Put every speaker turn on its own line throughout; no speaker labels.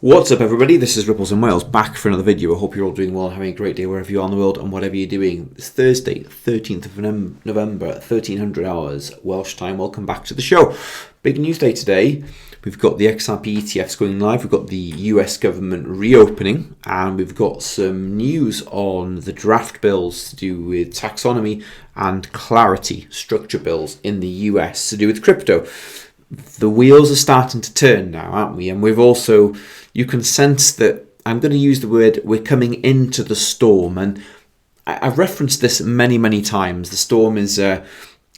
What's up everybody, this is Ripples in Wales back for another video. I hope you're all doing well, having a great day wherever you are in the world and whatever you're doing. It's Thursday, 13th of November, 1300 hours Welsh time. Welcome back to the show. Big news day today. We've got the XRP ETFs going live, we've got the US government reopening, and we've got some news on the draft bills to do with taxonomy and clarity structure bills in the US to do with crypto. The wheels are starting to turn now, aren't we? And we've also, you can sense that, I'm going to use the word, we're coming into the storm. And I've referenced this many times. The storm is a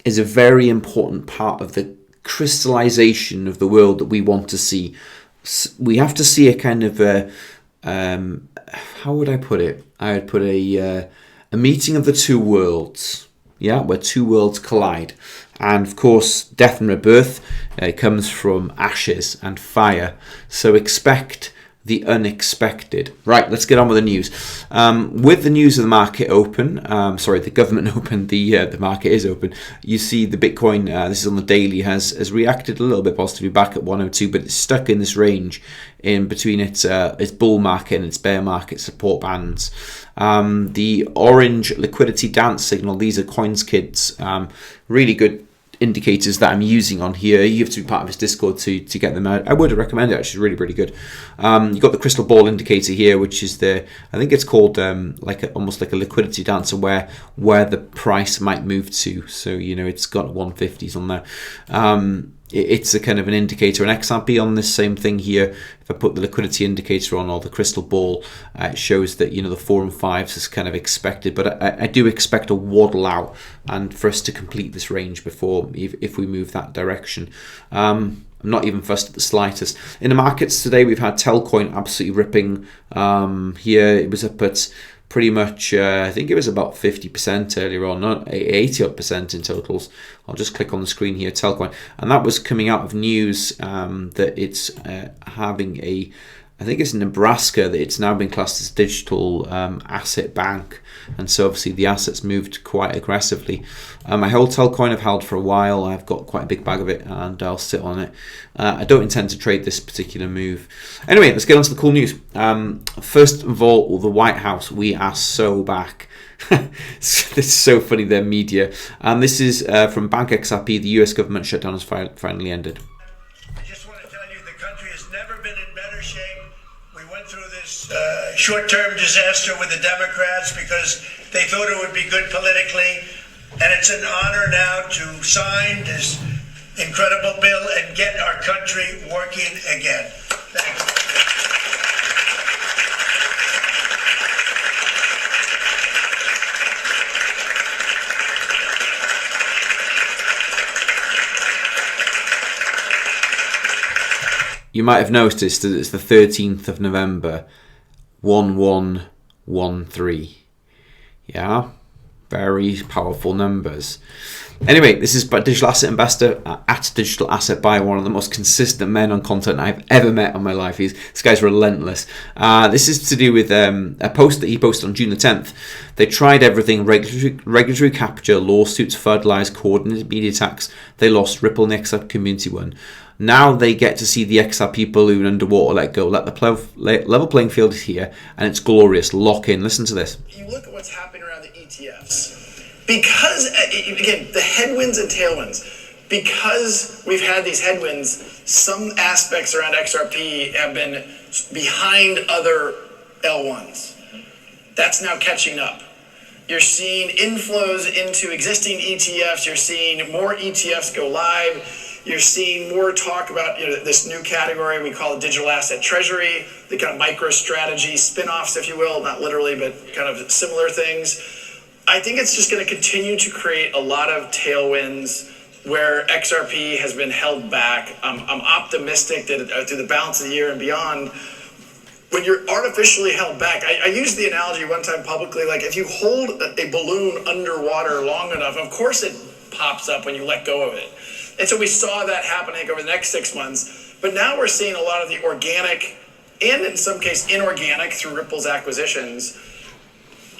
very important part of the crystallization of the world that we want to see. We have to see a kind of how would I put it? I would put a meeting of the two worlds. Yeah, where two worlds collide. And of course, death and rebirth comes from ashes and fire. So expect the unexpected. Right, let's get on with the news. With the news of the market open, the government open, the market is open. You see the Bitcoin, this is on the daily, has reacted a little bit positively back at 102, but it's stuck in this range in between its bull market and its bear market support bands. The orange liquidity dance signal, these are Coins Kids, really good indicators that I'm using on here. You have to be part of this Discord to get them out. I would recommend it, actually, really good. You've got the crystal ball indicator here, which is I think it's called almost like a liquidity dancer, where the price might move to. So it's got 150s on there. It's a kind of an indicator. An XRP on this same thing here, if I put the liquidity indicator on, or the crystal ball, it shows that the 4 and 5s is kind of expected, but I do expect a waddle out and for us to complete this range before, if we move that direction. I'm not even fussed at the slightest. In the markets today, we've had Telcoin absolutely ripping. Here it was up at pretty much, I think it was about 50% earlier on, not 80% in totals. I'll just click on the screen here, Telcoin. And that was coming out of news that it's having I think it's Nebraska, that it's now been classed as a digital asset bank. And so obviously the assets moved quite aggressively. I hold Telcoin, I've held for a while. I've got quite a big bag of it and I'll sit on it. I don't intend to trade this particular move. Anyway, let's get on to the cool news. First of all, the White House, we are so back. This is so funny, their media. And this is from Bank XRP, the US government shutdown has finally ended.
I just want to tell you the country has never been in better shape. We went through this short-term disaster with the Democrats because they thought it would be good politically. And it's an honor now to sign this incredible bill and get our country working again. Thank you.
You might have noticed that it's the 13th of November, 1113. Yeah, very powerful numbers. Anyway, this is Digital Asset Investor at Digital Asset Buyer, one of the most consistent men on content I've ever met in my life. This guy's relentless. This is to do with a post that he posted on June the 10th. They tried everything: regulatory capture, lawsuits, FUD, lies, coordinated media attacks. They lost. Ripple and the XRP community won. Now they get to see the XRP balloon underwater let go. Let the level playing field is here, and it's glorious. Lock in. Listen to this.
You look at what's happening around the ETFs. Because, again, the headwinds and tailwinds, because we've had these headwinds, some aspects around XRP have been behind other L1s. That's now catching up. You're seeing inflows into existing ETFs. You're seeing more ETFs go live. You're seeing more talk about this new category we call digital asset treasury, the kind of micro strategy spin-offs, if you will, not literally, but kind of similar things. I think it's just going to continue to create a lot of tailwinds where XRP has been held back. I'm optimistic that through the balance of the year and beyond, when you're artificially held back, I used the analogy one time publicly, like if you hold a balloon underwater long enough, of course it pops up when you let go of it. And so we saw that happening over the next 6 months. But now we're seeing a lot of the organic and in some case inorganic through Ripple's acquisitions,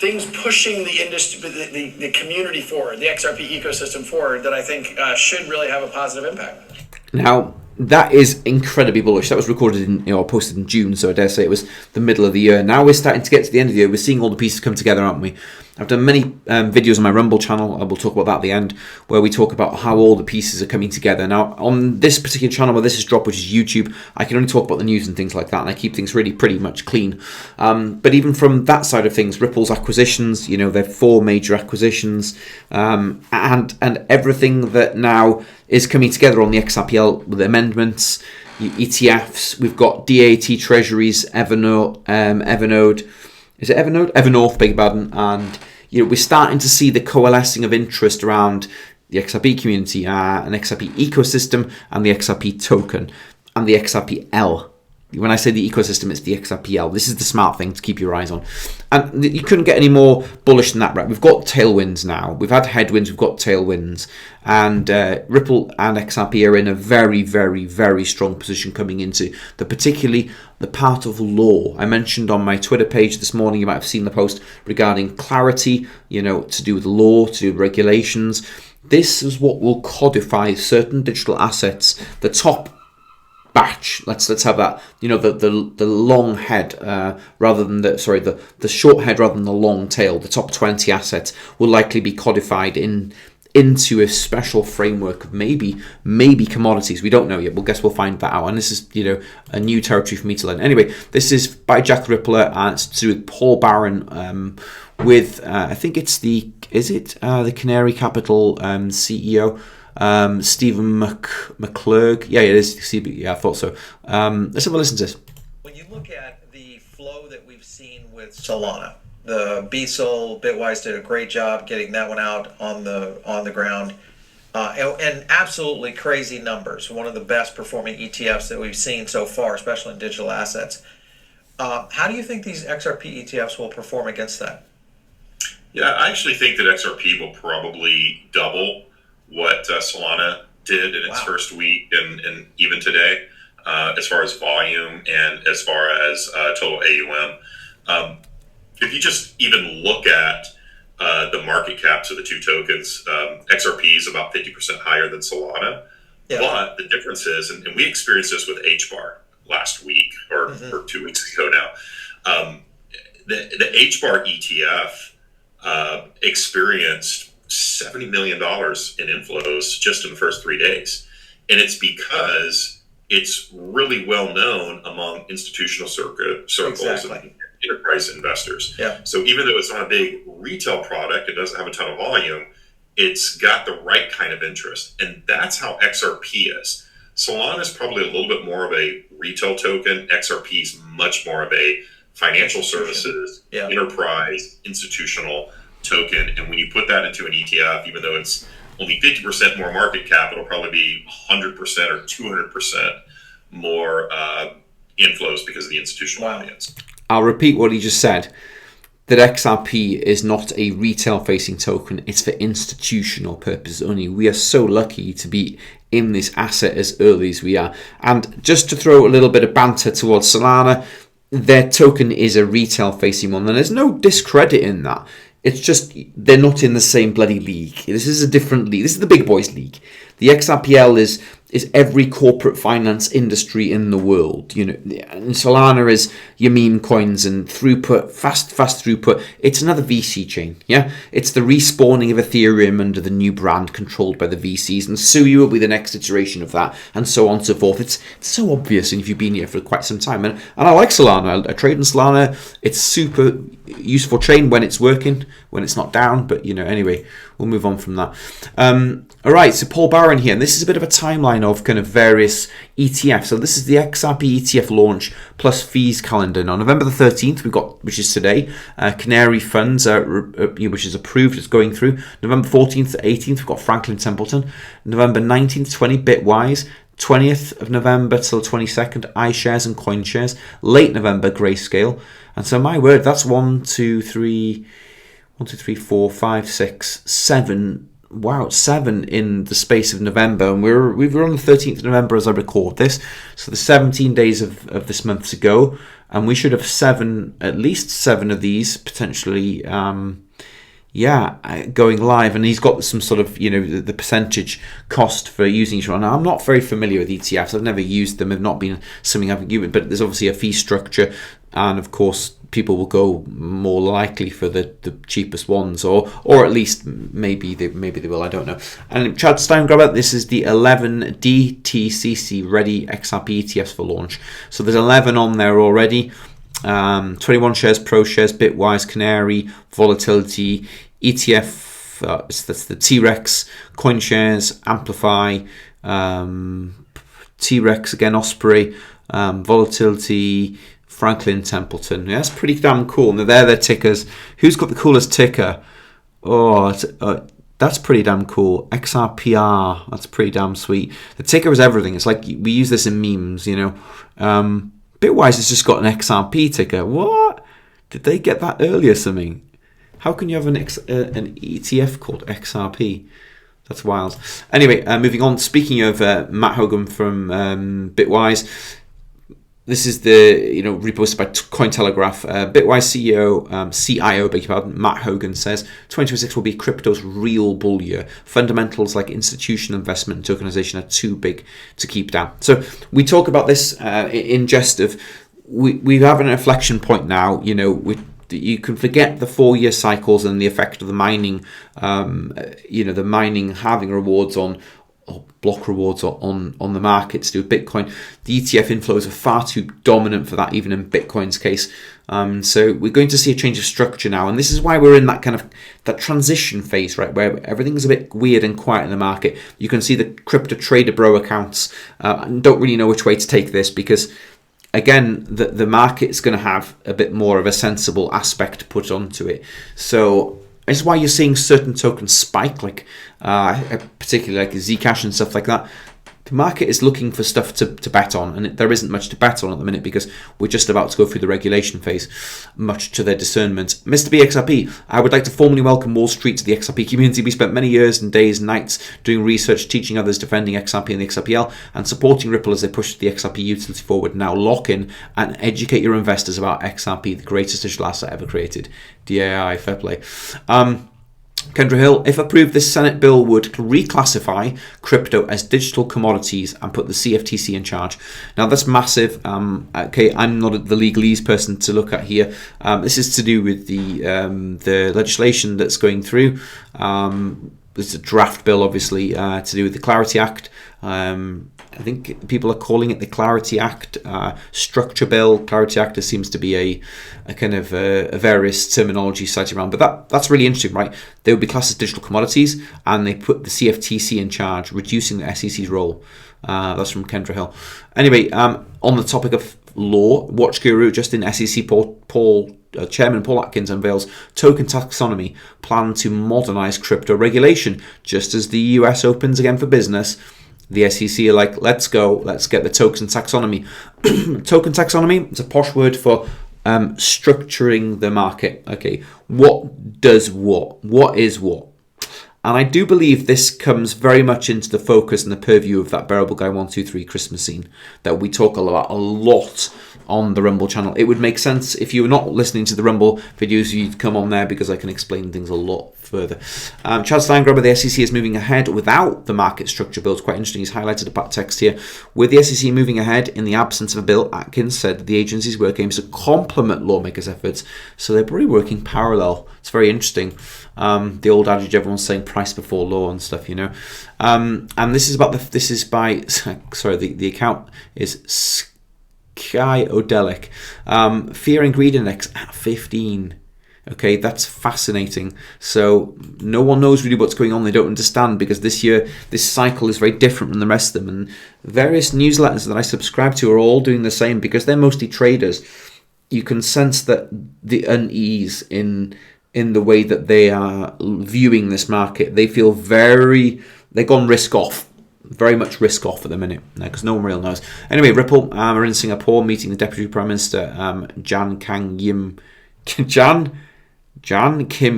things pushing the industry, the community forward, the XRP ecosystem forward, that I think should really have a positive impact.
Now, that is incredibly bullish. That was recorded posted in June, so I dare say it was the middle of the year. Now we're starting to get to the end of the year. We're seeing all the pieces come together, aren't we? I've done many videos on my Rumble channel. I will talk about that at the end, where we talk about how all the pieces are coming together. Now, on this particular channel where this is dropped, which is YouTube, I can only talk about the news and things like that, and I keep things really pretty much clean. But even from that side of things, Ripple's acquisitions, they're 4 major acquisitions, and everything that now is coming together on the XRPL with amendments, ETFs. We've got DAT Treasuries, Evernode. Is it Evernorth? Beg your pardon. And we're starting to see the coalescing of interest around the XRP community, an XRP ecosystem, and the XRP token, and the XRPL. When I say the ecosystem, it's the XRPL. This is the smart thing to keep your eyes on. And you couldn't get any more bullish than that, right? We've got tailwinds now. We've had headwinds, we've got tailwinds. And Ripple and XRP are in a very, very, very strong position coming into particularly the part of law. I mentioned on my Twitter page this morning, you might have seen the post regarding clarity, to do with law, to do with regulations. This is what will codify certain digital assets, the top batch. Let's have that. The long head rather than the short head rather than the long tail. The top 20 assets will likely be codified into a special framework of maybe commodities. We don't know yet. We'll find that out. And this is a new territory for me to learn. Anyway, this is by Jack the Rippler, and it's to do with Paul Barron with I think it's the Canary Capital CEO. Stephen McClurg. Yeah, it is. Yeah, I thought so. Let's have a listen to this.
When you look at the flow that we've seen with Solana, the BSOL, Bitwise did a great job getting that one out on the ground, and absolutely crazy numbers. One of the best performing ETFs that we've seen so far, especially in digital assets. How do you think these XRP ETFs will perform against that?
Yeah, I actually think that XRP will probably double what Solana did in its first week and even today, as far as volume and as far as total AUM. If you just even look at the market caps of the two tokens, XRP is about 50% higher than Solana. Yeah. But the difference is, and we experienced this with HBAR last week or 2 weeks ago now, the HBAR ETF experienced $70 million in inflows just in the first 3 days. And it's because it's really well known among institutional circles and enterprise investors. Yeah. So even though it's not a big retail product, it doesn't have a ton of volume, it's got the right kind of interest. And that's how XRP is. Solana is probably a little bit more of a retail token. XRP is much more of a financial services, enterprise, institutional token. And when you put that into an ETF, even though it's only 50% more market cap, it'll probably be 100% or 200% more inflows because of the institutional audience.
I'll repeat what he just said, that XRP is not a retail-facing token. It's for institutional purposes only. We are so lucky to be in this asset as early as we are. And just to throw a little bit of banter towards Solana, their token is a retail-facing one, and there's no discredit in that. It's just they're not in the same bloody league. This is a different league. This is the big boys league. The XRPL is every corporate finance industry in the world. And Solana is your meme coins and throughput, fast throughput. It's another VC chain. Yeah, it's the respawning of Ethereum under the new brand controlled by the VCs, and Sui will be the next iteration of that, and so on and so forth. It's so obvious, and if you've been here for quite some time, and I like Solana. I trade in Solana. It's super useful chain when it's working, when it's not down. But anyway, we'll move on from that. All right, so Paul Barron here, and this is a bit of a timeline of kind of various ETFs. So this is the XRP ETF launch plus fees calendar. Now, November the 13th, we've got, which is today, Canary Funds, which is approved, it's going through. November 14th to 18th, we've got Franklin Templeton. November 19th, 20, Bitwise. 20th of November till 22nd, iShares and CoinShares. Late November, Grayscale. And so my word, that's 1, 2, 3, 4, 5, 6, 7. Wow, 7 in the space of November, and we were on the 13th of November as I record this, so the 17 days of this month to go, and we should have at least 7 of these potentially going live, and he's got some sort of, the percentage cost for using each one. Now, I'm not very familiar with ETFs. I've never used them. Have not been something I've used, but there's obviously a fee structure, and of course people will go more likely for the cheapest ones, or at least maybe they will. I don't know. And Chad Steingraber, this is the 11 DTCC ready XRP ETFs for launch. So there's 11 on there already. 21 shares, Pro Shares, Bitwise, Canary, Volatility, ETF, that's the T-Rex, Coin Shares, Amplify, T-Rex again, Osprey, Volatility, Franklin Templeton. Yeah, that's pretty damn cool. Now they're their tickers. Who's got the coolest ticker? That's pretty damn cool. XRPR, that's pretty damn sweet. The ticker is everything. It's like we use this in memes, Bitwise has just got an XRP ticker. What? Did they get that earlier or something? How can you have an ETF called XRP? That's wild. Anyway, moving on. Speaking of Matt Hogan from Bitwise, this is the reposted by Cointelegraph. Bitwise CIO, beg your pardon, Matt Hogan says 2026 will be crypto's real bull year. Fundamentals like institutional investment and tokenization are too big to keep down. So we talk about this in jest of we have an inflection point now. You can forget the 4-year cycles and the effect of the mining. The mining having rewards on. Or block rewards on the markets to do with Bitcoin. The ETF inflows are far too dominant for that, even in Bitcoin's case. So we're going to see a change of structure now, and this is why we're in that kind of that transition phase, right, where everything's a bit weird and quiet in the market. You can see the crypto trader bro accounts don't really know which way to take this, because again, the market's going to have a bit more of a sensible aspect put onto it. So this is why you're seeing certain tokens spike, like particularly like Zcash and stuff like that. The market is looking for stuff to bet on, and there isn't much to bet on at the minute because we're just about to go through the regulation phase, much to their discernment. Mr. BXRP, I would like to formally welcome Wall Street to the XRP community. We spent many years and days and nights doing research, teaching others, defending XRP and the XRPL, and supporting Ripple as they push the XRP utility forward. Now lock in and educate your investors about XRP, the greatest digital asset ever created. DAI, fair play. Kendra Hill, if approved, this Senate bill would reclassify crypto as digital commodities and put the CFTC in charge. Now, that's massive. Okay, I'm not the legalese person to look at here. This is to do with the legislation that's going through. There's a draft bill, obviously, to do with the Clarity Act. I think people are calling it the Clarity Act structure bill. Clarity Act seems to be a kind of a various terminology cited around, but that's really interesting, right? They would be classed as digital commodities, and they put the CFTC in charge, reducing the SEC's role. That's from Kendra Hill. Anyway, on the topic of law, Watch Guru, Justin SEC Chairman Paul Atkins unveils token taxonomy plan to modernize crypto regulation, just as the US opens again for business. The SEC are like, let's go, let's get the token taxonomy. Token taxonomy is a posh word for structuring the market. Okay, what does what? What is what? And I do believe this comes very much into the focus and the purview of that Bearable Guy 123 Christmas scene that we talk about a lot on the Rumble channel. It would make sense if you were not listening to the Rumble videos, you'd come on there because I can explain things a lot further. Chad Steingraber, the SEC is moving ahead without the market structure bill. It's quite interesting. He's highlighted a text here. With the SEC moving ahead in the absence of a bill, Atkins said that the agency's work aims to complement lawmakers' efforts, so they're probably working parallel. It's very interesting. The old adage, everyone's saying price before law and stuff, and this is about the account is Sky Odelic. Fear and Greed Index at 15. Okay, that's fascinating. So no one knows really what's going on. They don't understand because this year, this cycle is very different from the rest of them. And various newsletters that I subscribe to are all doing the same because they're mostly traders. You can sense that the unease in the way that they are viewing this market. They feel they've gone risk off. Very much risk off at the minute because no one really knows. Anyway, Ripple are in Singapore meeting the Deputy Prime Minister Jan Kim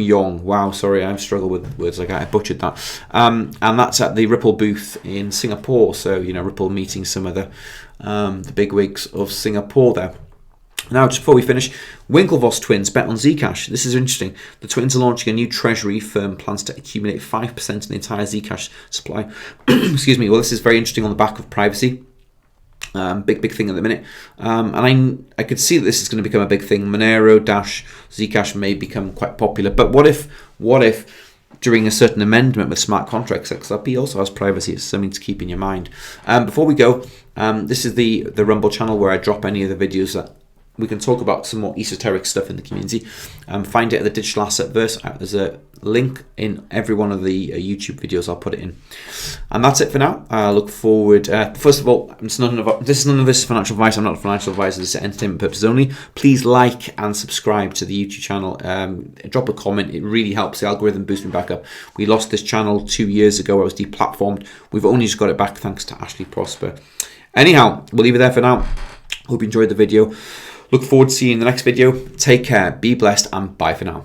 Yong. Wow, sorry, I struggle with words like that. I butchered that. And that's at the Ripple booth in Singapore. So Ripple meeting some of the bigwigs of Singapore there. Now, just before we finish, Winklevoss twins bet on Zcash. This is interesting. The twins are launching a new treasury firm, plans to accumulate 5% of the entire Zcash supply. Excuse me. Well, this is very interesting on the back of privacy. Big thing at the minute. And I could see that this is going to become a big thing. Monero, Dash, Zcash may become quite popular. But what if during a certain amendment with smart contracts, XRP also has privacy? It's something to keep in your mind. Before we go, this is the Rumble channel where I drop any of the videos that we can talk about some more esoteric stuff in the community. Find it at the Digital Asset Verse. There's a link in every one of the YouTube videos. I'll put it in. And that's it for now. I look forward. First of all, this is none of this financial advice. I'm not a financial advisor. This is entertainment purposes only. Please like and subscribe to the YouTube channel. Drop a comment. It really helps the algorithm boost me back up. We lost this channel 2 years ago. I was deplatformed. We've only just got it back thanks to Ashley Prosper. Anyhow, we'll leave it there for now. Hope you enjoyed the video. Look forward to seeing you in the next video. Take care, be blessed, and bye for now.